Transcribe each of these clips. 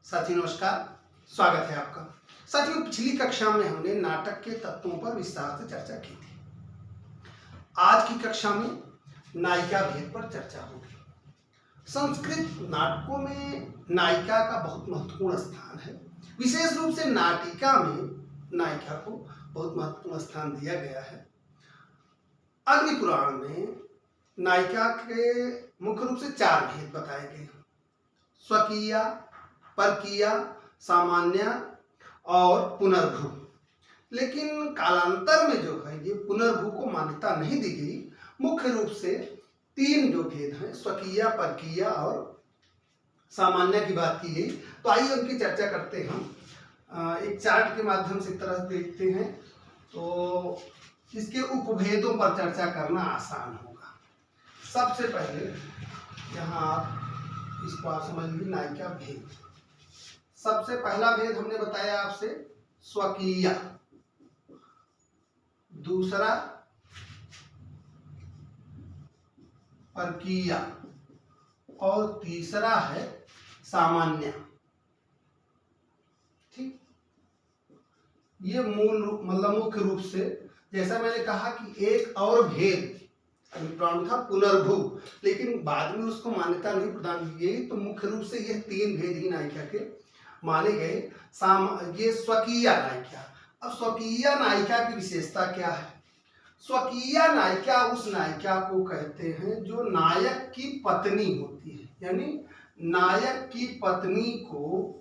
साथियों नमस्कार, स्वागत है आपका। साथियों पिछली कक्षा में हमने नाटक के तत्वों पर विस्तार से चर्चा की थी। आज की कक्षा में नायिका भेद पर चर्चा होगी। संस्कृत नाटकों में नायिका का बहुत महत्वपूर्ण स्थान है। विशेष रूप से नाटिका में नायिका को बहुत महत्वपूर्ण स्थान दिया गया है। अग्नि पुराण में नायिका के मुख्य रूप से 4 भेद बताए गए हैं: स्वकीया, परकीया, सामान्य और पुनर्भू। लेकिन कालांतर में जो है ये पुनर्भू को मान्यता नहीं दी गई। मुख्य रूप से 3 जो भेद हैं, स्वकीया, परकीया और सामान्य की बात की गई। तो आइए उनकी चर्चा करते हैं। हम एक चार्ट के माध्यम से इस तरह देखते हैं तो इसके उपभेदों पर चर्चा करना आसान होगा। सबसे पहले यहाँ आप इसको आप समझ लीजिए, नायिका भेद। सबसे पहला भेद हमने बताया आपसे स्वकीय, दूसरा परकीय और तीसरा है सामान्य। ठीक, ये मुख्य रूप से, जैसा मैंने कहा कि एक और भेद अभिप्राय था पुनर्भू, लेकिन बाद में उसको मान्यता नहीं प्रदान की गई। तो मुख्य रूप से यह 3 भेद ही नायिका के माने गए। ये स्वकीय नायिका। अब स्वकीय नायिका की विशेषता क्या है? स्वकीय नायिका उस नायिका को कहते हैं जो नायक की पत्नी होती है, यानी नायक की पत्नी को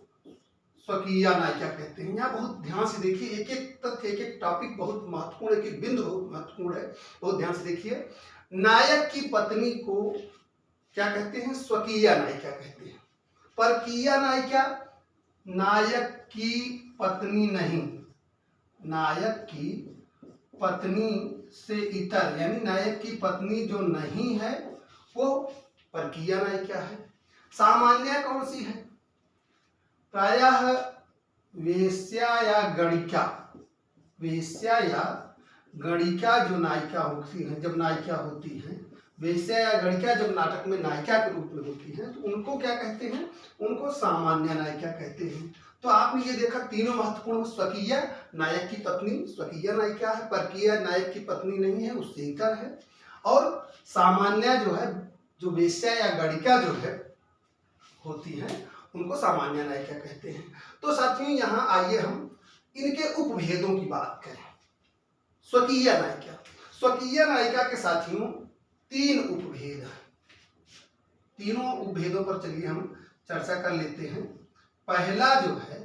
स्वकीय नायिका कहते हैं। यहाँ बहुत ध्यान से देखिए, एक एक तथ्य, एक एक टॉपिक बहुत महत्वपूर्ण है, एक बिंदु बहुत महत्वपूर्ण है, बहुत ध्यान से देखिए। नायक की पत्नी को क्या कहते हैं? स्वकीय नायिका कहते हैं। परकीय नायिका नायक की पत्नी नहीं, नायक की पत्नी से इतर, यानी नायक की पत्नी जो नहीं है वो परकीय नायिका है। सामान्य कौन सी है? प्रायः वेश्या या गणिका, वेश्या या गणिका जो नायिका होती हैं, जब नायिका होती हैं, वेश्या या गणिका जब नाटक में नायिका के रूप में होती हैं तो उनको क्या कहते हैं? उनको सामान्य नायिका कहते हैं। तो आपने ये देखा तीनों महत्वपूर्ण। स्वकीय नायक की पत्नी स्वकीय नायिका है, परकीय नायक की पत्नी नहीं है, उससे इतर है, और सामान्य जो है, जो वेश्या या गणिका जो है होती है, उनको सामान्य नायिका कहते हैं। तो साथियों यहाँ आइए हम इनके उपभेदों की बात करें। स्वकीय नायिका, स्वकीय नायिका के साथियों 3 उपभेद हैं। तीनों उपभेदों पर चलिए हम चर्चा कर लेते हैं। पहला जो है,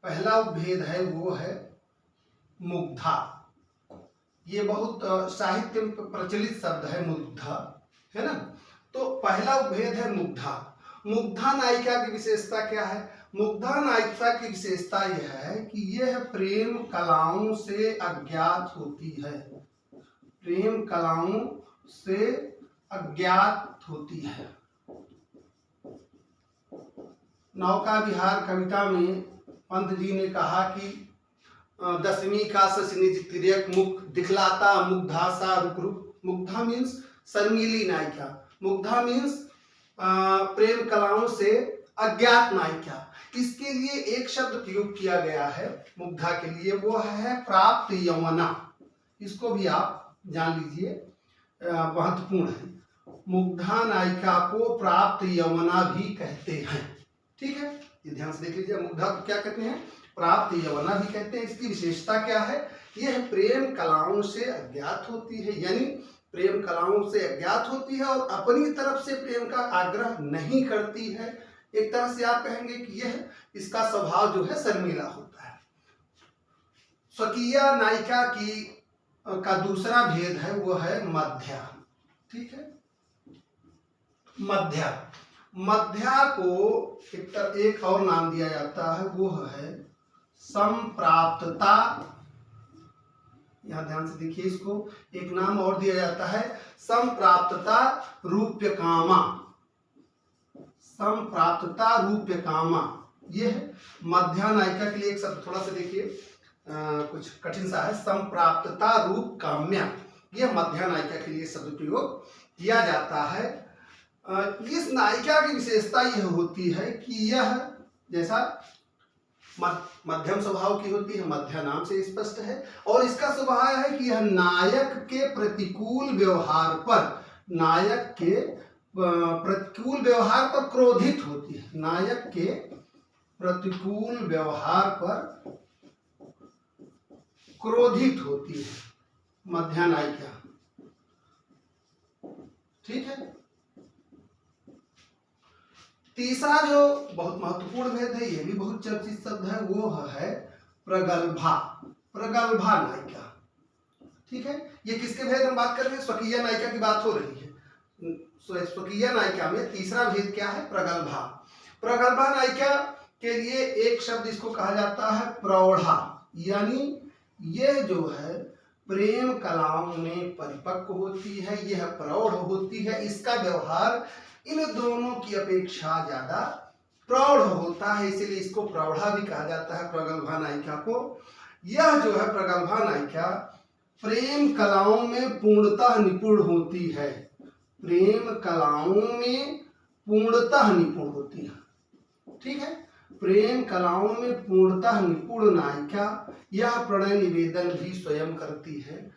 पहला उपभेद है वो है मुग्धा। ये बहुत साहित्य में प्रचलित शब्द है, मुग्धा, है ना। तो पहला उपभेद है मुग्धा। मुग्धा नायिका की विशेषता क्या है? मुग्धा नायिका की विशेषता यह है कि यह प्रेम कलाओं से अज्ञात होती है, प्रेम कलाओं से अज्ञात होती है। नौका विहार कविता में पंत जी ने कहा कि 10वीं का सच निज तिर्यक मुख दिखलाता मुग्धा सा रुक रुक। मुग्धा मीन्स शर्मीली नायिका, मुग्धा मीन्स प्रेम कलाओं से अज्ञात नायिका। इसके लिए एक शब्द प्रयोग किया गया है मुग्धा के लिए, वो है प्राप्त यौवना। इसको भी आप जान लीजिए, महत्वपूर्ण है। मुग्धा नायिका को प्राप्त यौवना भी कहते हैं। ठीक है, ये ध्यान से देख लीजिए, मुग्धा को क्या कहते हैं? प्राप्त यौवना भी कहते हैं। इसकी विशेषता क्या है? यह प्रेम कलाओं से अज्ञात होती है, यानी प्रेम कलाओं से अज्ञात होती है और अपनी तरफ से प्रेम का आग्रह नहीं करती है। एक तरह से आप कहेंगे कि यह, इसका स्वभाव जो है शर्मीला होता है। स्वकीय नायिका की का दूसरा भेद है वो है मध्या। ठीक है, मध्या, मध्या को एक और नाम दिया जाता है, वो है संप्राप्तता। यहां ध्यान से देखिए, इसको एक नाम और दिया जाता है संप्राप्तता रूप्यकामा। संप्राप्तता रूप्यकामा, ये है मध्या नायिका के लिए एक शब्द। थोड़ा सा देखिए, कुछ कठिन सा है, संप्राप्तता रूप काम्या। यह मध्या नायिका के लिए शब्द प्रयोग किया जाता है। इस नायिका की विशेषता यह होती है कि यह जैसा मध्यम स्वभाव की होती है, मध्या नाम से स्पष्ट है। और इसका स्वभाव है कि यह नायक के प्रतिकूल व्यवहार पर, नायक के प्रतिकूल व्यवहार पर क्रोधित होती है। नायक के प्रतिकूल व्यवहार पर क्रोधित होती है मध्या नायिका। ठीक है। तीसरा जो बहुत महत्वपूर्ण भेद है, ये भी बहुत चर्चित शब्द है, वो है प्रगल्भा। प्रगल्भा नायिका। ठीक है। ये किसके भेद हम बात कर रहे हैं? स्वकीय नायिका की बात हो रही है। स्वकीय नायिका में तीसरा भेद क्या है? प्रगल्भा। प्रगल्भा नायिका के लिए एक शब्द इसको कहा जाता है प्रौढ़ा, यानी यह जो है प्रेम कलाओं में परिपक्व होती है, यह प्रौढ़ होती है, इसका व्यवहार इन दोनों की अपेक्षा ज्यादा प्रौढ़ होता है, इसीलिए इसको प्रौढ़ा भी कहा जाता है प्रगल्भा नायिका को। यह जो है प्रगल्भा नायिका प्रेम कलाओं में पूर्णतः निपुण होती है, प्रेम कलाओं में पूर्णतः निपुण होती है। ठीक है। प्रेम कलाओं में पूर्णतः निपुण नायिका यह प्रणय निवेदन भी स्वयं करती है।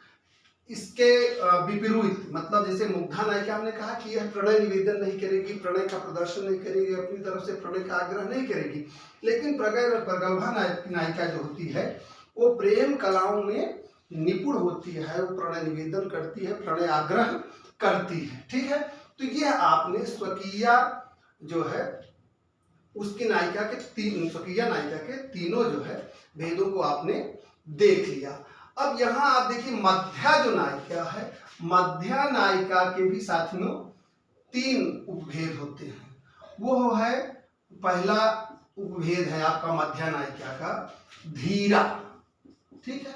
इसके विपरीत, मतलब जैसे मुग्धा नायिका हमने कहा कि यह प्रणय निवेदन नहीं करेगी, प्रणय का प्रदर्शन नहीं करेगी, अपनी तरफ से प्रणय का आग्रह नहीं करेगी, लेकिन प्रगल्भा नायिका जो होती है वो प्रेम कलाओं में निपुण होती है, वो प्रणय निवेदन करती है, प्रणय आग्रह करती है। ठीक है। तो यह आपने स्वकीय जो है उसकी नायिका के स्वकीय नायिका के तीनों जो है भेदों को आपने देख लिया। अब यहाँ आप देखिए मध्या जो नायिका है, मध्या नायिका के भी साथियों तीन उपभेद होते हैं। वो है, पहला उपभेद है आपका मध्या नायिका का धीरा। ठीक है।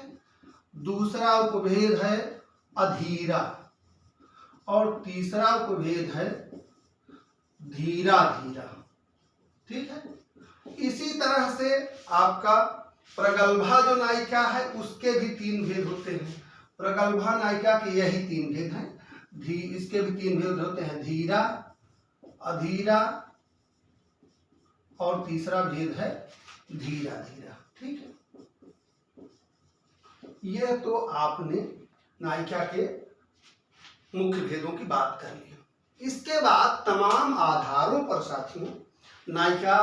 दूसरा उपभेद है अधीरा और तीसरा उपभेद है धीरा धीरा। ठीक है। इसी तरह से आपका प्रगल्भा जो नायिका है उसके भी तीन भेद होते हैं। प्रगल्भा नायिका के यही तीन भेद हैं, इसके भी तीन भेद होते हैं, धीरा, अधीरा और तीसरा भेद है धीरा धीरा। ठीक है। यह तो आपने नायिका के मुख्य भेदों की बात कर ली। इसके बाद तमाम आधारों पर साथियों नायिका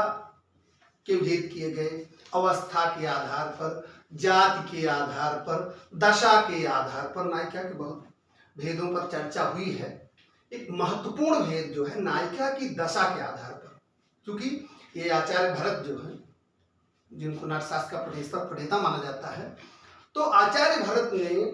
के भेद किए गए, अवस्था के आधार पर, जाति के आधार पर, दशा के आधार पर नायिका के बहुत भेदों पर चर्चा हुई है। एक महत्वपूर्ण भेद जो है नायिका की दशा के आधार पर, क्योंकि ये आचार्य भरत जो है जिनको नाट्यशास्त्र का प्रणेता माना जाता है, तो आचार्य भरत ने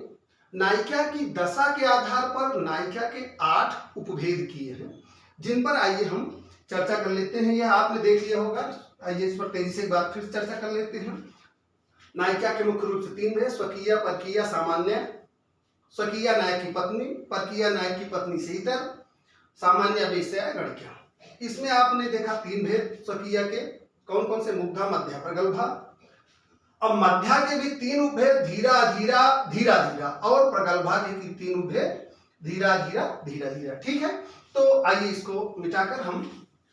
नायिका की दशा के आधार पर नायिका के 8 उपभेद किए हैं, जिन पर आइए हम चर्चा कर लेते हैं। यह आपने देख लिया होगा, आइए इस पर तेजी से एक बार फिर चर्चा कर लेते हैं। नायिका के मुख्य रूप से तीन है, स्वकीय, परकीय, सामान्य। स्वकीय नायक की पत्नी, परकीय नायक की पत्नी से इतर, सामान्य वेश्या गणिका। इसमें आपने देखा तीन भेद स्वकीय के, कौन कौन से? मुग्धा, मध्या, प्रगल्भा। अब मध्या के भी तीन उपभेद, धीरा धीरा धीरा धीरा, और प्रगल्भा के तीन उपभेद, धीरा धीरा धीरा धीरा। ठीक है। तो आइए इसको मिटाकर हम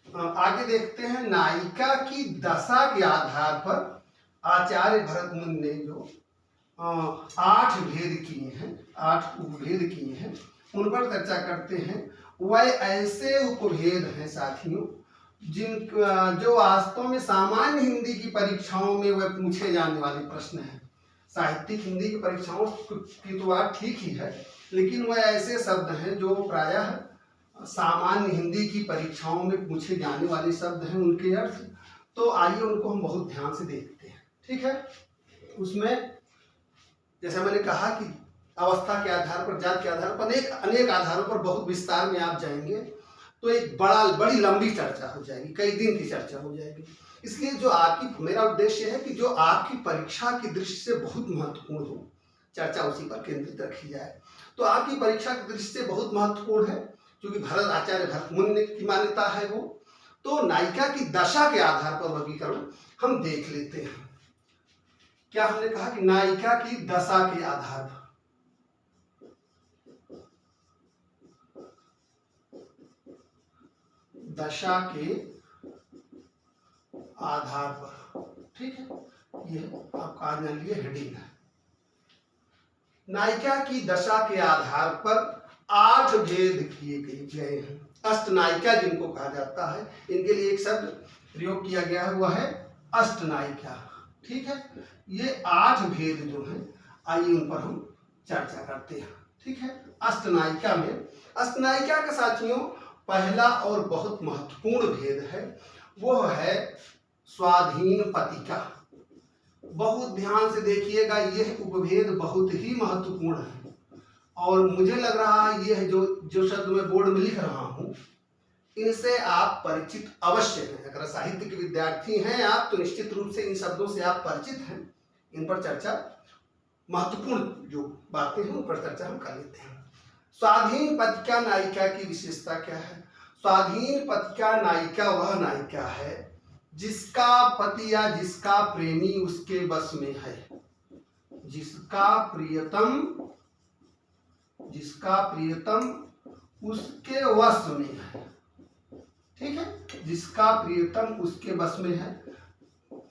आगे देखते हैं। नायिका की दशा के आधार पर आचार्य भरत मुनि ने जो 8 भेद किए हैं, 8 उपभेद किए हैं, उन पर चर्चा करते हैं। वह ऐसे उपभेद हैं साथियों जो वास्तव में सामान्य हिंदी की परीक्षाओं में वह पूछे जाने वाले प्रश्न हैं। साहित्यिक हिंदी की परीक्षाओं की तो बात ठीक ही है, लेकिन वह ऐसे शब्द हैं जो प्रायः सामान्य हिंदी की परीक्षाओं में पूछे जाने वाले शब्द हैं, उनके अर्थ। तो आइए उनको हम बहुत ध्यान से देखते हैं। ठीक है। उसमें जैसे मैंने कहा कि अवस्था के आधार पर, जात के आधार पर, अनेक आधारों पर बहुत विस्तार में आप जाएंगे तो एक बड़ी लंबी चर्चा हो जाएगी, कई दिन की चर्चा हो जाएगी। इसलिए जो आपकी, मेरा उद्देश्य है कि जो आपकी परीक्षा की दृष्टि से बहुत महत्वपूर्ण हो, चर्चा उसी पर केंद्रित रखी जाए। तो आपकी परीक्षा की दृष्टि से बहुत महत्वपूर्ण है, क्योंकि आचार्य भरत मुनि की मान्यता है वो। तो नायिका की दशा के आधार पर वर्गीकरण हम देख लेते हैं। क्या हमने कहा कि नायिका की दशा के आधार पर, दशा के आधार पर। ठीक है, ये आपका आज मान लीजिए हेडिंग है। नायिका की दशा के आधार पर 8 भेद किए गए हैं। अष्टनायिका जिनको कहा जाता है, इनके लिए एक शब्द प्रयोग किया गया है, वह है अष्टनायिका। ठीक है, ये 8 भेद जो हैं, आइए उन पर हम चर्चा करते हैं। ठीक है, अष्टनायिका में, अष्टनायिका के साथियों पहला और बहुत महत्वपूर्ण भेद है, वो है स्वाधीन पतिका। बहुत ध्यान से देखिएगा, यह उपभेद बहुत ही महत्वपूर्ण है और मुझे लग रहा है यह जो शब्द मैं बोर्ड में लिख रहा हूं, इनसे आप परिचित अवश्य हैं। अगर साहित्य के विद्यार्थी हैं आप तो निश्चित रूप से इन शब्दों से आप परिचित हैं। इन पर चर्चा, महत्वपूर्ण जो बातें हैं उन पर चर्चा हम कर लेते हैं। स्वाधीन पतिका नायिका की विशेषता क्या है? स्वाधीन पतिका नायिका वह नायिका है जिसका पति या जिसका प्रेमी उसके बस में है, जिसका प्रियतम उसके वश में है। ठीक है, जिसका प्रियतम उसके बस में है।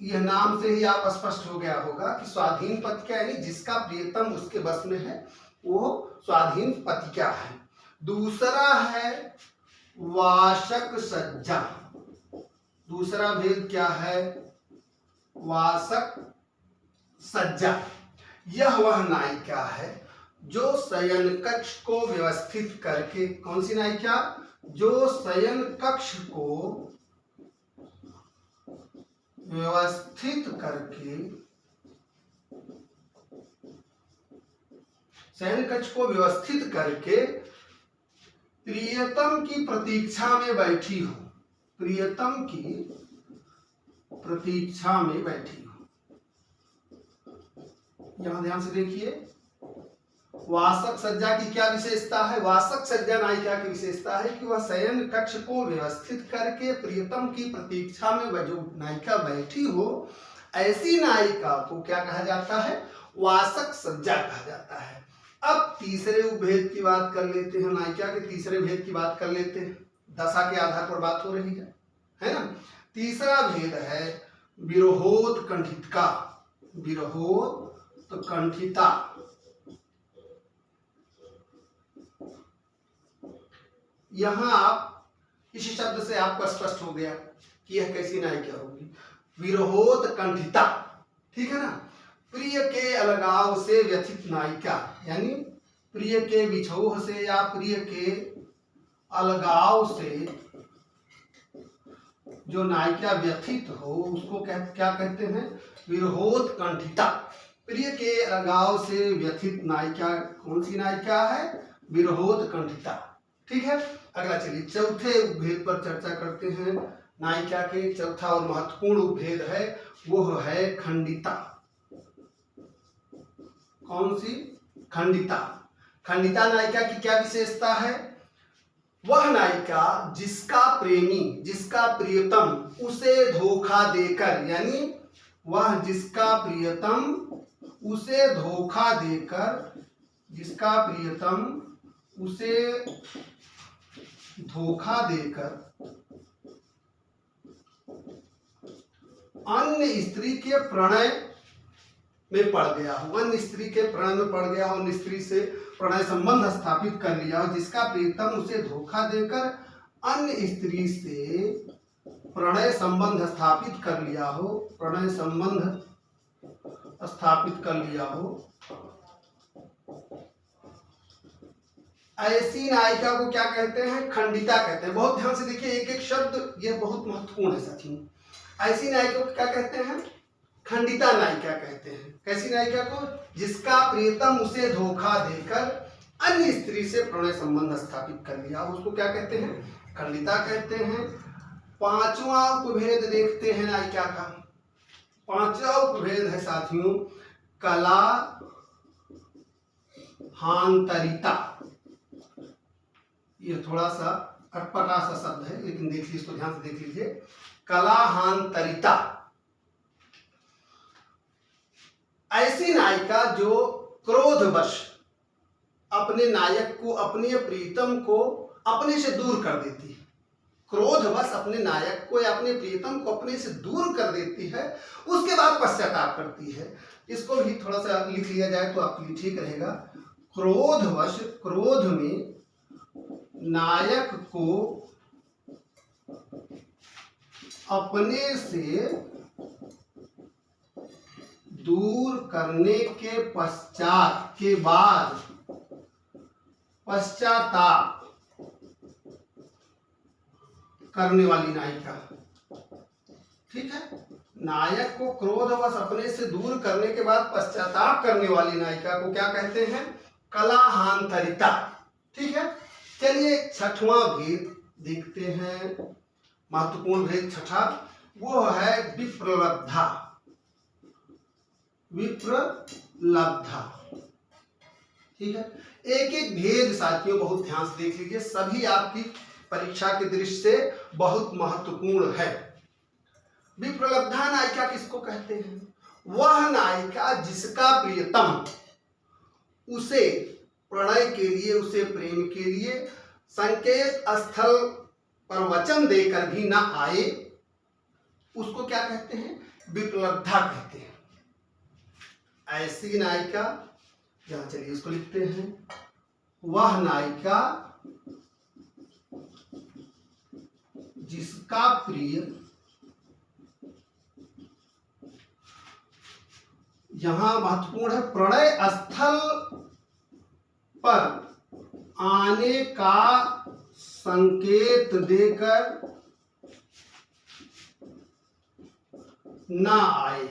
यह नाम से ही आप स्पष्ट हो गया होगा कि स्वाधीन पतिका यानी जिसका प्रियतम उसके बस में है, वो स्वाधीन पतिका है। दूसरा है वासक सज्जा। दूसरा भेद क्या है? वासक सज्जा। यह वह नायिका है जो शयन कक्ष को व्यवस्थित करके, कौन सी नायिका? जो शयन कक्ष को व्यवस्थित करके, शयन कक्ष को व्यवस्थित करके प्रियतम की प्रतीक्षा में बैठी हो, प्रियतम की प्रतीक्षा में बैठी हो। यहां ध्यान से देखिए, वासक सज्जा की क्या विशेषता है? वासक सज्जा नायिका की विशेषता है कि वह शयन कक्ष को व्यवस्थित करके प्रियतम की प्रतीक्षा में जो नायिका बैठी हो, ऐसी नायिका को क्या कहा जाता है? वासक सज्जा कहा जाता है। अब तीसरे भेद की बात कर लेते हैं, नायिका के तीसरे भेद की बात कर लेते हैं। दशा के आधार पर बात हो रही है ना। तीसरा भेद है विरहोत्कंठिता। विरहोत्कंठिता। यहां आप इस शब्द से आपको स्पष्ट हो गया कि यह कैसी नायिका होगी। विरहोत्कंठिता, ठीक है ना। प्रिय के अलगाव से व्यथित नायिका, यानी प्रिय के बिछोह से या प्रिय के अलगाव से जो नायिका व्यथित हो उसको क्या कहते हैं? विरहोत्कंठिता। प्रिय के अलगाव से व्यथित नायिका कौन सी नायिका है? विरहोत्कंठिता। ठीक है, अगला चलिए चौथे भेद पर चर्चा करते हैं। नायिका के चौथा और महत्वपूर्ण भेद है, वो है खंडिता। कौन सी? खंडिता। खंडिता नायिका की क्या विशेषता है? वह नायिका जिसका प्रेमी, जिसका प्रियतम उसे धोखा देकर, यानी वह जिसका प्रियतम उसे धोखा देकर, जिसका प्रियतम उसे धोखा देकर अन्य स्त्री के प्रणय में पड़ गया हो, अन्य स्त्री के प्रणय में पड़ गया हो, अन्य स्त्री से प्रणय संबंध स्थापित कर लिया हो। जिसका प्रियतम उसे धोखा देकर अन्य स्त्री से प्रणय संबंध स्थापित कर लिया हो, प्रणय संबंध स्थापित कर लिया हो, ऐसी नायिका को क्या कहते हैं? खंडिता कहते हैं। बहुत ध्यान से देखिए, एक एक शब्द यह बहुत महत्वपूर्ण है साथियों। ऐसी नायिका को क्या कहते हैं? खंडिता नायिका कहते हैं। कैसी नायिका को? जिसका प्रियतम उसे धोखा देकर अन्य स्त्री से प्रणय संबंध स्थापित कर लिया, उसको क्या कहते हैं? खंडिता कहते हैं। पांचवा उपभेद देखते हैं नायिका का। पांचवा उपभेद है साथियों कलाहांतरिता। ये थोड़ा सा अटपटा सा शब्द है, लेकिन देख लीजिए, इसको ध्यान से देख लीजिए। कलाहांतरिता, ऐसी नायिका जो क्रोधवश अपने नायक को, अपने प्रीतम को अपने से दूर कर देती है। क्रोधवश अपने नायक को या अपने प्रियतम को अपने से दूर कर देती है, उसके बाद पश्चाताप करती है। इसको भी थोड़ा सा लिख लिया जाए तो आपके लिए ठीक रहेगा। क्रोधवश, क्रोध में नायक को अपने से दूर करने के पश्चात के बाद पश्चाताप करने वाली नायिका। ठीक है, नायक को क्रोधवश अपने से दूर करने के बाद पश्चाताप करने वाली नायिका को क्या कहते हैं? कलहांतरिता। ठीक है, चलिए छठवां भेद देखते हैं। महत्वपूर्ण भेद छठा, वो है विप्रलब्धा। विप्रलब्धा। ठीक है, एक एक भेद साथियों बहुत ध्यान से देख लीजिए, सभी आपकी परीक्षा की दृष्टि से बहुत महत्वपूर्ण है। विप्रलब्धा नायिका किसको कहते हैं? वह नायिका जिसका प्रियतम उसे प्रणय के लिए, उसे प्रेम के लिए संकेत स्थल पर वचन देकर भी न आए, उसको क्या कहते हैं? विप्रलब्धा कहते हैं। ऐसी नायिका, यहां चलिए इसको लिखते हैं, वह नायिका जिसका प्रिय, यहां महत्वपूर्ण है, प्रणय स्थल पर आने का संकेत देकर न आए,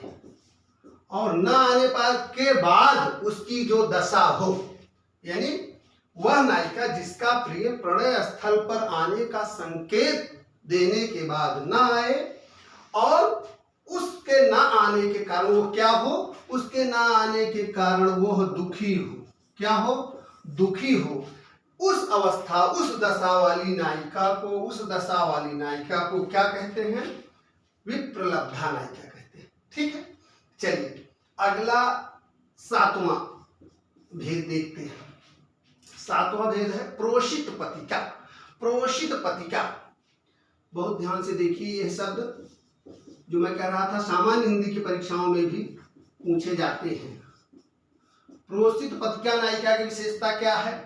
और न आने पर के बाद उसकी जो दशा हो, यानी वह नायिका जिसका प्रिय प्रणय स्थल पर आने का संकेत देने के बाद न आए, और उसके न आने के कारण वो क्या हो? उसके न आने के कारण वो दुखी हो। क्या हो? दुखी हो। उस अवस्था, उस दशा वाली नायिका को, उस दशा वाली नायिका को क्या कहते हैं? विप्रलब्धा नायिका कहते हैं। ठीक है, चलिए अगला सातवां भेद देखते हैं। सातवां भेद है प्रोषित पतिका। प्रोषित पतिका, बहुत ध्यान से देखिए, यह शब्द जो मैं कह रहा था सामान्य हिंदी की परीक्षाओं में भी पूछे जाते हैं। प्रोषित पतिका नायिका की विशेषता क्या है?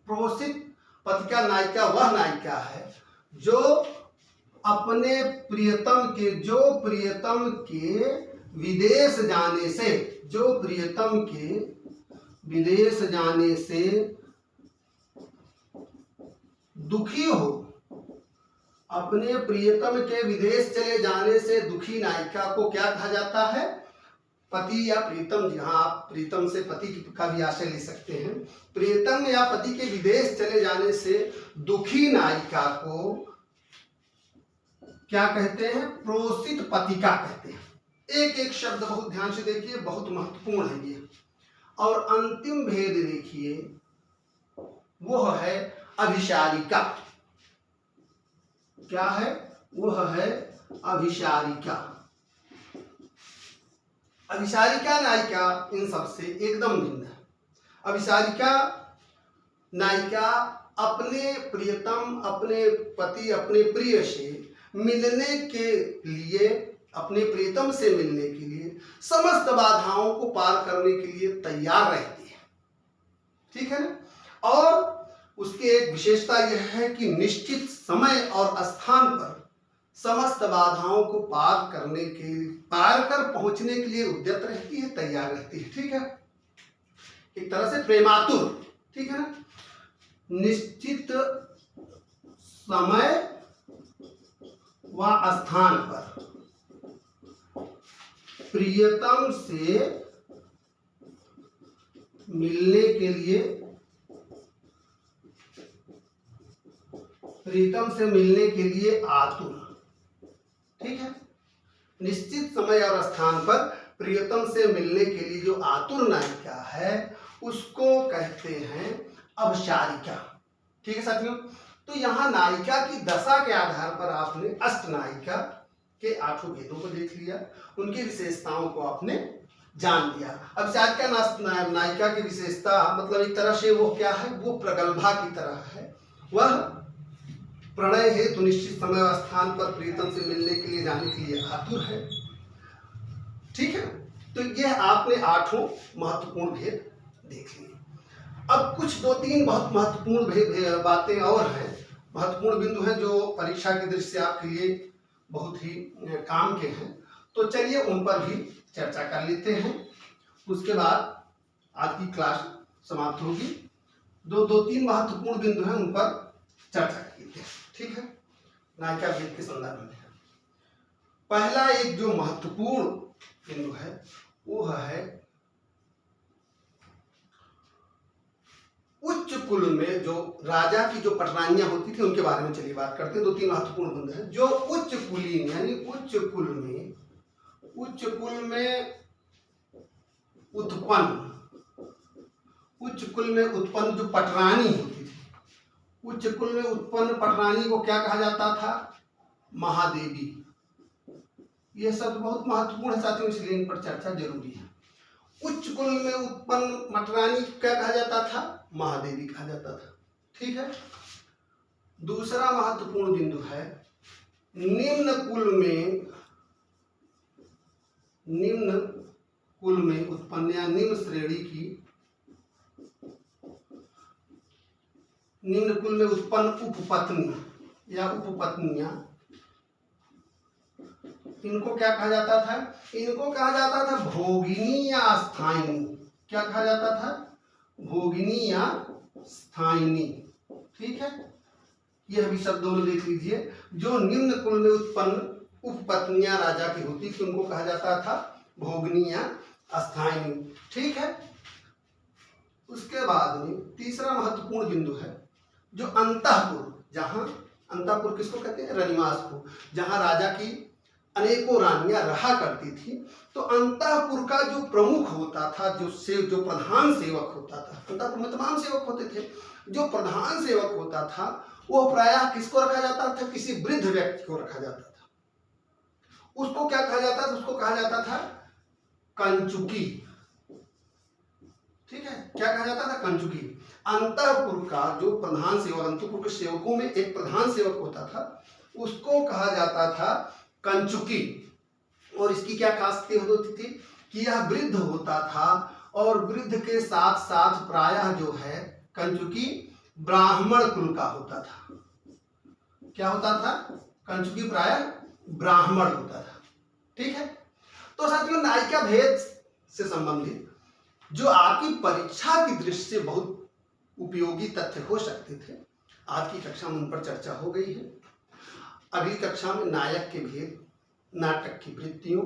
प्रोषित पतिका नायिका वह नायिका है जो अपने प्रियतम के, जो प्रियतम के विदेश जाने से, जो प्रियतम के विदेश जाने से दुखी हो, अपने प्रियतम के विदेश चले जाने से दुखी नायिका को क्या कहा जाता है? पति या प्रीतम। जहां आप प्रीतम से पति का भी आशय ले सकते हैं। प्रियतम या पति के विदेश चले जाने से दुखी नायिका को क्या कहते हैं? प्रोषित पतिका कहते हैं। एक एक शब्द बहुत ध्यान से देखिए, बहुत महत्वपूर्ण है ये। और अंतिम भेद देखिए, वो है अभिसारिका। क्या है? वह है अभिसारिका। अभिसारिका नायिका इन सबसे एकदम भिन्न है। अभिसारिका नायिका अपने प्रियतम, अपने पति, अपने प्रिय से मिलने के लिए, अपने प्रियतम से मिलने के लिए समस्त बाधाओं को पार करने के लिए तैयार रहती है। ठीक है ना? और उसकी एक विशेषता यह है कि निश्चित समय और स्थान पर समस्त बाधाओं को पार कर पहुंचने के लिए उद्यत रहती है, तैयार रहती है। ठीक है, एक तरह से प्रेमातुर। ठीक है ना? निश्चित समय व स्थान पर प्रियतम से मिलने के लिए, प्रीतम से मिलने के लिए आतुर। ठीक है, निश्चित समय और स्थान पर प्रियतम से मिलने के लिए जो आतुर नायिका है उसको कहते हैं अभिसारिका। ठीक है साथियों, तो यहाँ नायिका की दशा के आधार पर आपने अष्ट नायिका के 8 भेदों को देख लिया, उनकी विशेषताओं को आपने जान लिया। अभिसारिका नायिका की विशेषता मतलब एक तरह से वो क्या है? वो प्रगल्भा की तरह है। वह प्रणय हेतु निश्चित समय और स्थान पर प्रीतम से मिलने के लिए जाने के लिए आतुर है। ठीक है, तो यह आपने 8 महत्वपूर्ण भेद देख लिए। अब कुछ 2-3 बहुत महत्वपूर्ण बातें और हैं, महत्वपूर्ण बिंदु हैं जो परीक्षा की दृष्टि से आपके लिए बहुत ही काम के हैं। तो चलिए उन पर भी चर्चा कर लेते हैं, उसके बाद आज की क्लास समाप्त होगी। 2-3 महत्वपूर्ण बिंदु हैं, उन पर चर्चा कर लेते हैं। ठीक है, नायिका भेद के संदर्भ में पहला एक जो महत्वपूर्ण बिंदु है वो है उच्च कुल में जो राजा की जो पटरानियां होती थी उनके बारे में चलिए बात करते हैं। 2-3 महत्वपूर्ण बिंदु है। जो उच्च कुलीन यानी उच्च कुल में उत्पन्न जो पटरानी होती थी, उच्च कुल में उत्पन्न पटरानी को क्या कहा जाता था? महादेवी। यह शब्द बहुत महत्वपूर्ण है साथियों, इसलिए इन पर चर्चा जरूरी है। उच्च कुल में उत्पन्न पटरानी क्या कहा जाता था? महादेवी कहा जाता था। ठीक है, दूसरा महत्वपूर्ण बिंदु है निम्न कुल में उत्पन्न या निम्न श्रेणी की, निम्न कुल में उत्पन्न उपपत्नी या उपपत्नियां, इनको क्या कहा जाता था? इनको कहा जाता था भोगिनी या स्थायिनी। क्या कहा जाता था? भोगिनी या स्थायिनी। ठीक है, यह भी शब्द दोनों देख लीजिए। जो निम्न कुल में उत्पन्न उपपत्नियां राजा की होती थी उनको कहा जाता था भोगिनी या स्थायिनी। ठीक है, उसके बाद में तीसरा महत्वपूर्ण बिंदु है जो अंतःपुर, जहां अंतःपुर किसको कहते हैं? रनिवास को, जहां राजा की अनेकों रानियां रहा करती थी। तो अंतःपुर का जो प्रमुख होता था, जो प्रधान सेवक होता था, अंतःपुर में तमाम सेवक होते थे, जो प्रधान सेवक होता था वो प्रायः किसको रखा जाता था? किसी वृद्ध व्यक्ति को रखा जाता था। उसको क्या कहा जाता था? उसको कहा जाता था कंचुकी। ठीक है, क्या कहा जाता था? कंचुकी। अंतःपुर का जो प्रधान सेवक, अंतःपुर के सेवकों में एक प्रधान सेवक होता था, उसको कहा जाता था कंचुकी। और इसकी क्या खासियत होती थी कि यह वृद्ध होता था और वृद्ध के साथ साथ प्रायः जो है कंचुकी ब्राह्मण कुल का होता था। क्या होता था? कंचुकी प्रायः ब्राह्मण होता था। ठीक है, तो साथियों नायिका भेद से संबंधित जो आपकी परीक्षा की दृष्टि से बहुत उपयोगी तथ्य हो सकते थे, आज की कक्षा में उन पर चर्चा हो गई है। अगली कक्षा में नायक के भेद, नाटक की वृत्तियों,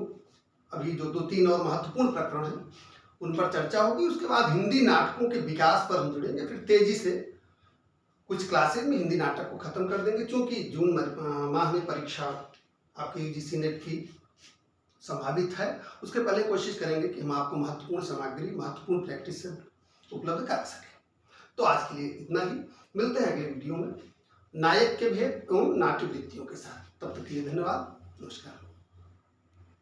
अभी जो 2-3 और महत्वपूर्ण प्रकरण हैं उन पर चर्चा होगी। उसके बाद हिंदी नाटकों के विकास पर हम जुड़ेंगे। फिर तेजी से कुछ क्लासेज में हिंदी नाटक को खत्म कर देंगे, क्योंकि जून माह में परीक्षा आपकी यूजीसी नेट की संभावित है। उसके पहले कोशिश करेंगे कि हम आपको महत्वपूर्ण सामग्री, महत्वपूर्ण प्रैक्टिस उपलब्ध करा सकें। तो आज के लिए इतना ही, मिलते हैं अगले वीडियो में नायक के भेद एवं नाट्य वृत्तियों के साथ। तब तक के लिए धन्यवाद, नमस्कार।